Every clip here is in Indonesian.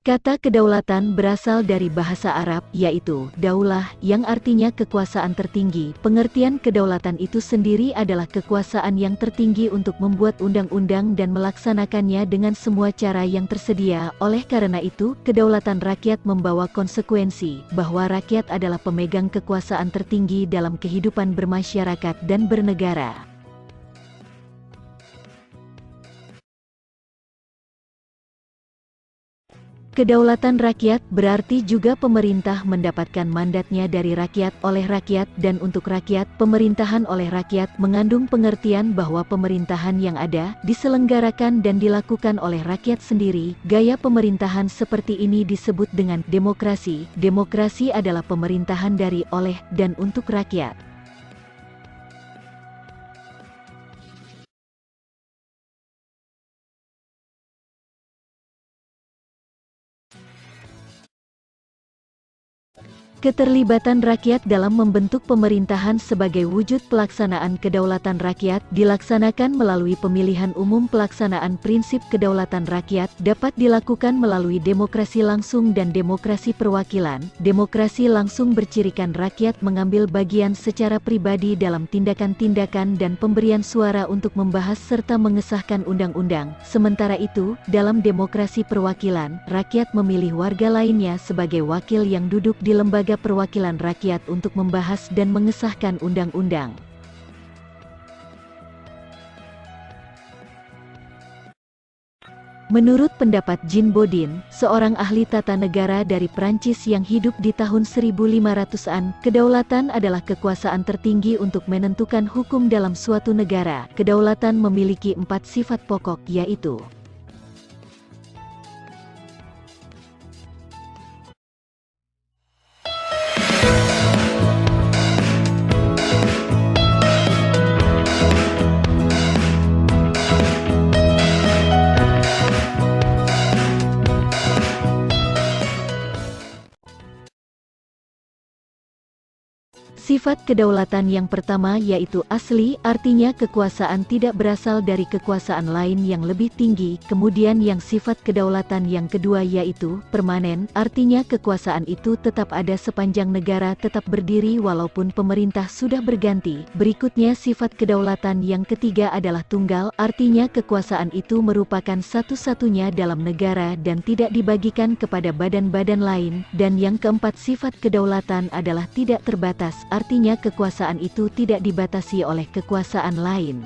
Kata kedaulatan berasal dari bahasa Arab, yaitu daulah, yang artinya kekuasaan tertinggi. Pengertian kedaulatan itu sendiri adalah kekuasaan yang tertinggi untuk membuat undang-undang dan melaksanakannya dengan semua cara yang tersedia. Oleh karena itu, kedaulatan rakyat membawa konsekuensi bahwa rakyat adalah pemegang kekuasaan tertinggi dalam kehidupan bermasyarakat dan bernegara. Kedaulatan rakyat berarti juga pemerintah mendapatkan mandatnya dari rakyat, oleh rakyat, dan untuk rakyat. Pemerintahan oleh rakyat mengandung pengertian bahwa pemerintahan yang ada, diselenggarakan dan dilakukan oleh rakyat sendiri. Gaya pemerintahan seperti ini disebut dengan demokrasi. Demokrasi adalah pemerintahan dari, oleh, dan untuk rakyat. Keterlibatan rakyat dalam membentuk pemerintahan sebagai wujud pelaksanaan kedaulatan rakyat dilaksanakan melalui pemilihan umum. Pelaksanaan prinsip kedaulatan rakyat dapat dilakukan melalui demokrasi langsung dan demokrasi perwakilan. Demokrasi langsung bercirikan rakyat mengambil bagian secara pribadi dalam tindakan-tindakan dan pemberian suara untuk membahas serta mengesahkan undang-undang. Sementara itu, dalam demokrasi perwakilan, rakyat memilih warga lainnya sebagai wakil yang duduk di lembaga perwakilan rakyat untuk membahas dan mengesahkan undang-undang. Menurut pendapat Jean Bodin, seorang ahli tata negara dari Prancis yang hidup di tahun 1500-an, kedaulatan adalah kekuasaan tertinggi untuk menentukan hukum dalam suatu negara. Kedaulatan memiliki 4 sifat pokok, yaitu: sifat kedaulatan yang pertama yaitu asli, artinya kekuasaan tidak berasal dari kekuasaan lain yang lebih tinggi. Kemudian yang sifat kedaulatan yang kedua yaitu permanen, artinya kekuasaan itu tetap ada sepanjang negara tetap berdiri walaupun pemerintah sudah berganti. Berikutnya sifat kedaulatan yang ketiga adalah tunggal, artinya kekuasaan itu merupakan satu-satunya dalam negara dan tidak dibagikan kepada badan-badan lain. Dan yang keempat sifat kedaulatan adalah tidak terbatas, artinya kekuasaan itu tidak dibatasi oleh kekuasaan lain.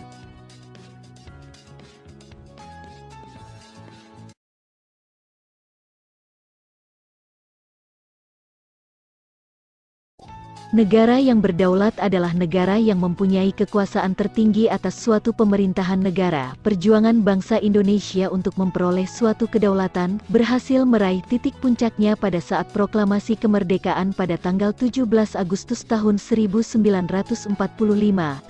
Negara yang berdaulat adalah negara yang mempunyai kekuasaan tertinggi atas suatu pemerintahan negara. Perjuangan bangsa Indonesia untuk memperoleh suatu kedaulatan berhasil meraih titik puncaknya pada saat proklamasi kemerdekaan pada tanggal 17 Agustus tahun 1945.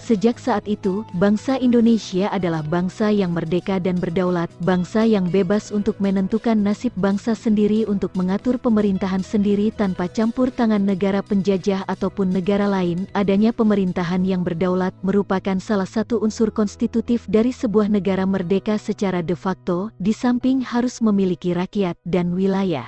Sejak saat itu, bangsa Indonesia adalah bangsa yang merdeka dan berdaulat, bangsa yang bebas untuk menentukan nasib bangsa sendiri, untuk mengatur pemerintahan sendiri tanpa campur tangan negara penjajah ataupun negara lain. Adanya pemerintahan yang berdaulat merupakan salah satu unsur konstitutif dari sebuah negara merdeka secara de facto, di samping harus memiliki rakyat dan wilayah.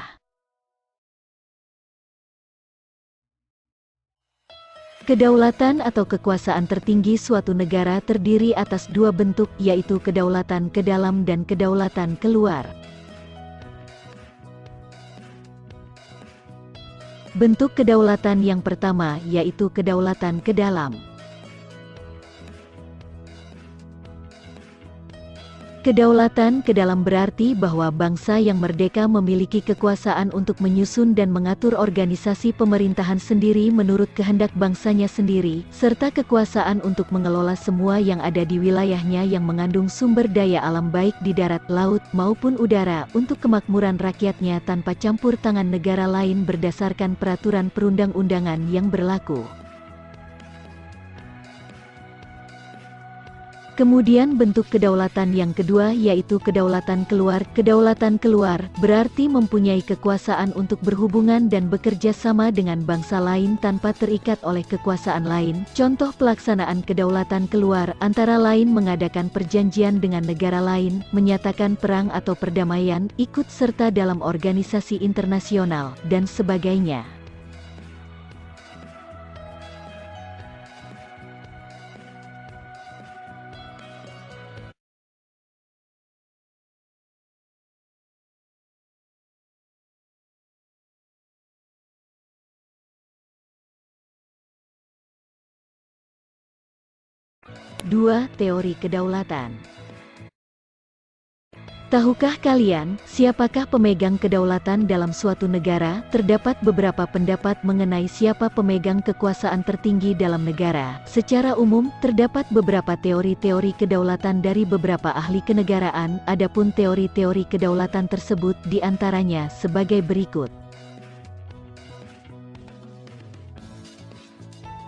Kedaulatan atau kekuasaan tertinggi suatu negara terdiri atas 2 bentuk, yaitu kedaulatan ke dalam dan kedaulatan keluar. Bentuk kedaulatan yang pertama yaitu kedaulatan ke dalam. Kedaulatan ke dalam berarti bahwa bangsa yang merdeka memiliki kekuasaan untuk menyusun dan mengatur organisasi pemerintahan sendiri menurut kehendak bangsanya sendiri, serta kekuasaan untuk mengelola semua yang ada di wilayahnya yang mengandung sumber daya alam baik di darat, laut, maupun udara untuk kemakmuran rakyatnya tanpa campur tangan negara lain berdasarkan peraturan perundang-undangan yang berlaku. Kemudian bentuk kedaulatan yang kedua yaitu kedaulatan keluar. Kedaulatan keluar berarti mempunyai kekuasaan untuk berhubungan dan bekerja sama dengan bangsa lain tanpa terikat oleh kekuasaan lain. Contoh pelaksanaan kedaulatan keluar antara lain mengadakan perjanjian dengan negara lain, menyatakan perang atau perdamaian, ikut serta dalam organisasi internasional, dan sebagainya. Dua, teori kedaulatan. Tahukah kalian, siapakah pemegang kedaulatan dalam suatu negara? Terdapat beberapa pendapat mengenai siapa pemegang kekuasaan tertinggi dalam negara. Secara umum, terdapat beberapa teori-teori kedaulatan dari beberapa ahli kenegaraan, adapun teori-teori kedaulatan tersebut diantaranya sebagai berikut.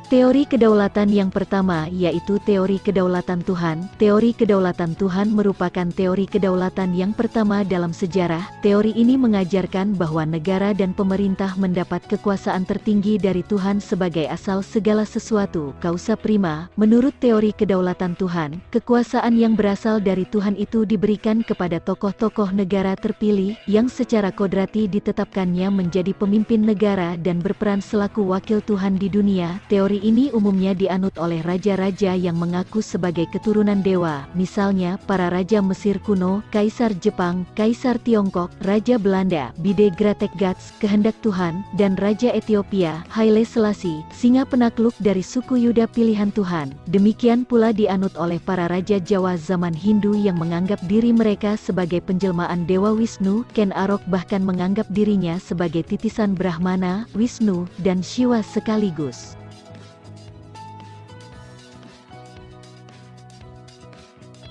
Teori kedaulatan yang pertama yaitu teori kedaulatan Tuhan. Teori kedaulatan Tuhan merupakan teori kedaulatan yang pertama dalam sejarah. Teori ini mengajarkan bahwa negara dan pemerintah mendapat kekuasaan tertinggi dari Tuhan sebagai asal segala sesuatu, causa prima. Menurut teori kedaulatan Tuhan, kekuasaan yang berasal dari Tuhan itu diberikan kepada tokoh-tokoh negara terpilih yang secara kodrati ditetapkannya menjadi pemimpin negara dan berperan selaku wakil Tuhan di dunia. Teori ini umumnya dianut oleh raja-raja yang mengaku sebagai keturunan dewa, misalnya para raja Mesir kuno, Kaisar Jepang, Kaisar Tiongkok, Raja Belanda, Bide Grategats, kehendak Tuhan, dan Raja Ethiopia, Haile Selassie, singa penakluk dari suku Yuda pilihan Tuhan. Demikian pula dianut oleh para raja Jawa zaman Hindu yang menganggap diri mereka sebagai penjelmaan Dewa Wisnu. Ken Arok bahkan menganggap dirinya sebagai titisan Brahmana, Wisnu, dan Shiva sekaligus.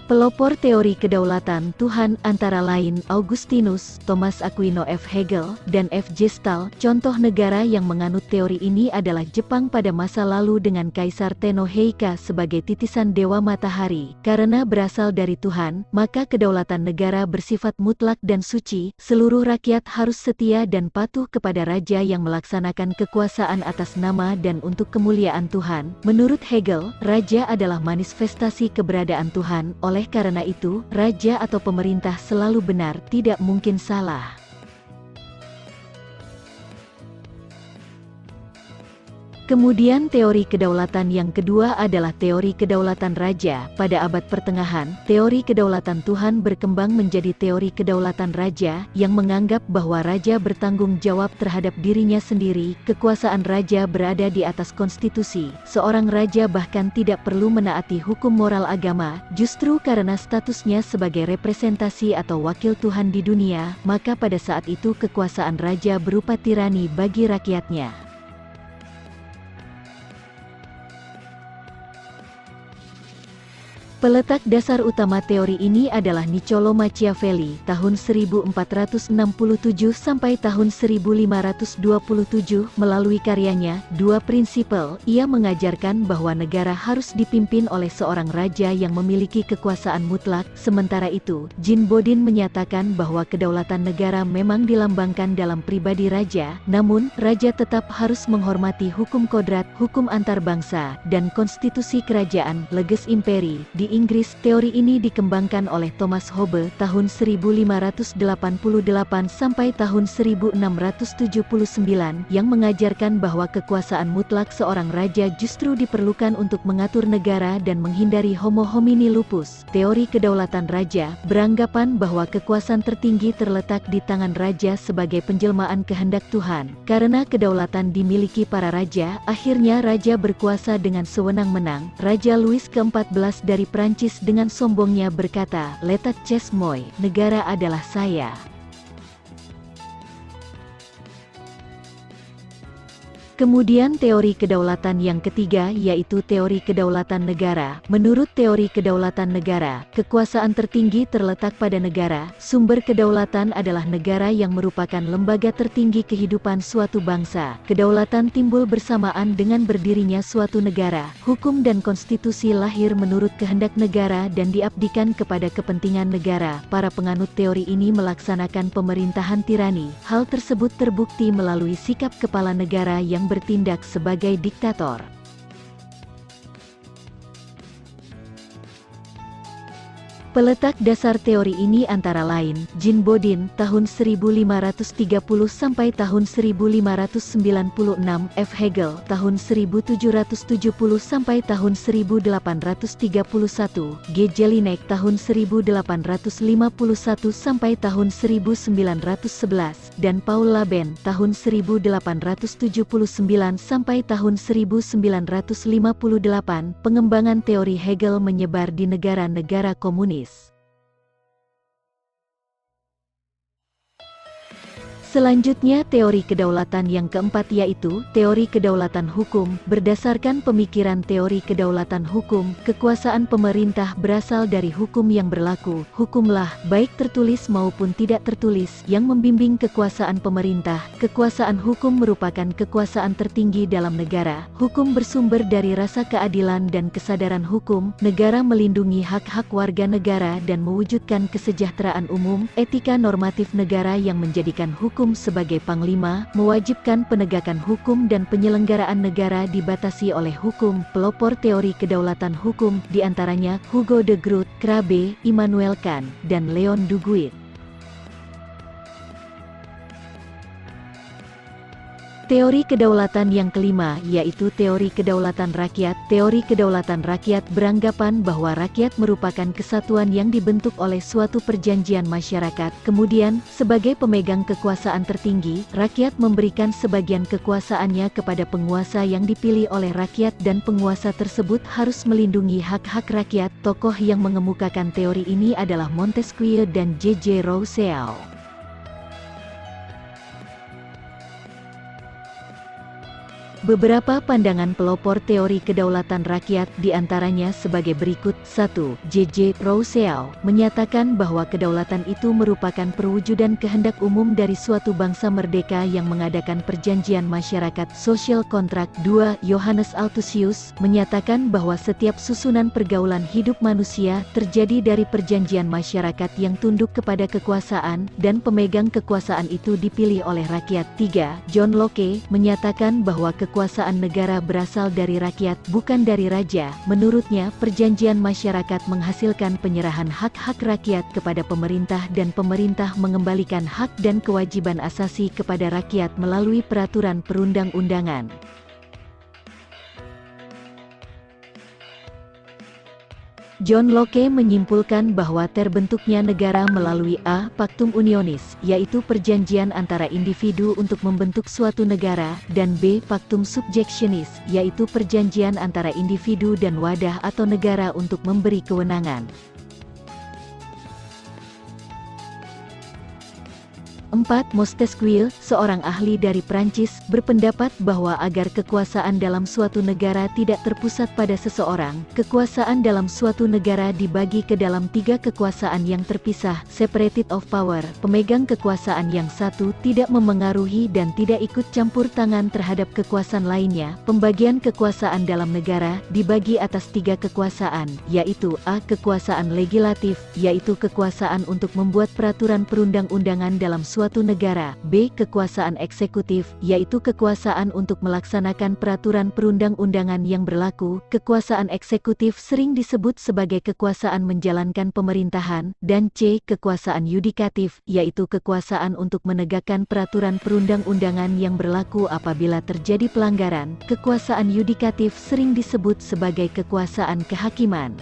Pelopor teori kedaulatan Tuhan antara lain Augustinus, Thomas Aquino, F. Hegel, dan F. J. Stahl. Contoh negara yang menganut teori ini adalah Jepang pada masa lalu dengan Kaisar Tenno Heika sebagai titisan Dewa Matahari. Karena berasal dari Tuhan, maka kedaulatan negara bersifat mutlak dan suci. Seluruh rakyat harus setia dan patuh kepada raja yang melaksanakan kekuasaan atas nama dan untuk kemuliaan Tuhan. Menurut Hegel, raja adalah manifestasi keberadaan Tuhan. Oleh karena itu, raja atau pemerintah selalu benar, tidak mungkin salah. Kemudian teori kedaulatan yang kedua adalah teori kedaulatan raja. Pada abad pertengahan, teori kedaulatan Tuhan berkembang menjadi teori kedaulatan raja, yang menganggap bahwa raja bertanggung jawab terhadap dirinya sendiri. Kekuasaan raja berada di atas konstitusi. Seorang raja bahkan tidak perlu menaati hukum moral agama, justru karena statusnya sebagai representasi atau wakil Tuhan di dunia, maka pada saat itu kekuasaan raja berupa tirani bagi rakyatnya. Peletak dasar utama teori ini adalah Niccolò Machiavelli, tahun 1467 sampai tahun 1527. Melalui karyanya, Dua Prinsipel, ia mengajarkan bahwa negara harus dipimpin oleh seorang raja yang memiliki kekuasaan mutlak. Sementara itu, Jean Bodin menyatakan bahwa kedaulatan negara memang dilambangkan dalam pribadi raja, namun, raja tetap harus menghormati hukum kodrat, hukum antar bangsa, dan konstitusi kerajaan, leges imperi. Di Inggris, teori ini dikembangkan oleh Thomas Hobbes tahun 1588 sampai tahun 1679 yang mengajarkan bahwa kekuasaan mutlak seorang raja justru diperlukan untuk mengatur negara dan menghindari homo homini lupus. Teori kedaulatan raja beranggapan bahwa kekuasaan tertinggi terletak di tangan raja sebagai penjelmaan kehendak Tuhan. Karena kedaulatan dimiliki para raja, akhirnya raja berkuasa dengan sewenang-wenang. Raja Louis ke-14 dari Prancis dengan sombongnya berkata, "L'état c'est moi, negara adalah saya." Kemudian teori kedaulatan yang ketiga yaitu teori kedaulatan negara. Menurut teori kedaulatan negara, kekuasaan tertinggi terletak pada negara. Sumber kedaulatan adalah negara yang merupakan lembaga tertinggi kehidupan suatu bangsa. Kedaulatan timbul bersamaan dengan berdirinya suatu negara. Hukum dan konstitusi lahir menurut kehendak negara dan diabdikan kepada kepentingan negara. Para penganut teori ini melaksanakan pemerintahan tirani. Hal tersebut terbukti melalui sikap kepala negara yang bertindak sebagai diktator. Peletak dasar teori ini antara lain, Jean Bodin, tahun 1530 sampai tahun 1596, F. Hegel, tahun 1770 sampai tahun 1831, G. Jelinek, tahun 1851 sampai tahun 1911, dan Paul Laben, tahun 1879 sampai tahun 1958. Pengembangan teori Hegel menyebar di negara-negara komunis. Selanjutnya teori kedaulatan yang keempat yaitu teori kedaulatan hukum. Berdasarkan pemikiran teori kedaulatan hukum, kekuasaan pemerintah berasal dari hukum yang berlaku. Hukumlah, baik tertulis maupun tidak tertulis, yang membimbing kekuasaan pemerintah. Kekuasaan hukum merupakan kekuasaan tertinggi dalam negara. Hukum bersumber dari rasa keadilan dan kesadaran hukum. Negara melindungi hak-hak warga negara dan mewujudkan kesejahteraan umum. Etika normatif negara yang menjadikan hukum sebagai panglima, mewajibkan penegakan hukum dan penyelenggaraan negara dibatasi oleh hukum. Pelopor teori kedaulatan hukum, diantaranya Hugo de Groot, Crabbe, Immanuel Kant, dan Leon Duguid. Teori kedaulatan yang kelima yaitu teori kedaulatan rakyat. Teori kedaulatan rakyat beranggapan bahwa rakyat merupakan kesatuan yang dibentuk oleh suatu perjanjian masyarakat. Kemudian, sebagai pemegang kekuasaan tertinggi, rakyat memberikan sebagian kekuasaannya kepada penguasa yang dipilih oleh rakyat dan penguasa tersebut harus melindungi hak-hak rakyat. Tokoh yang mengemukakan teori ini adalah Montesquieu dan J.J. Rousseau. Beberapa pandangan pelopor teori kedaulatan rakyat diantaranya sebagai berikut. 1. J.J. Rousseau menyatakan bahwa kedaulatan itu merupakan perwujudan kehendak umum dari suatu bangsa merdeka yang mengadakan perjanjian masyarakat social contract. 2. Johannes Althusius menyatakan bahwa setiap susunan pergaulan hidup manusia terjadi dari perjanjian masyarakat yang tunduk kepada kekuasaan dan pemegang kekuasaan itu dipilih oleh rakyat. 3. John Locke menyatakan bahwa kekuasaan negara berasal dari rakyat, bukan dari raja. Menurutnya, perjanjian masyarakat menghasilkan penyerahan hak-hak rakyat kepada pemerintah dan pemerintah mengembalikan hak dan kewajiban asasi kepada rakyat melalui peraturan perundang-undangan. John Locke menyimpulkan bahwa terbentuknya negara melalui A. Pactum Unionis, yaitu perjanjian antara individu untuk membentuk suatu negara, dan B. Pactum Subjectionis, yaitu perjanjian antara individu dan wadah atau negara untuk memberi kewenangan. 4. Montesquieu, seorang ahli dari Prancis, berpendapat bahwa agar kekuasaan dalam suatu negara tidak terpusat pada seseorang, kekuasaan dalam suatu negara dibagi ke dalam 3 kekuasaan yang terpisah, separated of power. Pemegang kekuasaan yang satu tidak memengaruhi dan tidak ikut campur tangan terhadap kekuasaan lainnya. Pembagian kekuasaan dalam negara dibagi atas 3 kekuasaan, yaitu A. Kekuasaan legislatif, yaitu kekuasaan untuk membuat peraturan perundang-undangan dalam suatu negara. B. Kekuasaan eksekutif, yaitu kekuasaan untuk melaksanakan peraturan perundang-undangan yang berlaku. Kekuasaan eksekutif sering disebut sebagai kekuasaan menjalankan pemerintahan. Dan C. Kekuasaan yudikatif, yaitu kekuasaan untuk menegakkan peraturan perundang-undangan yang berlaku apabila terjadi pelanggaran. Kekuasaan yudikatif sering disebut sebagai kekuasaan kehakiman.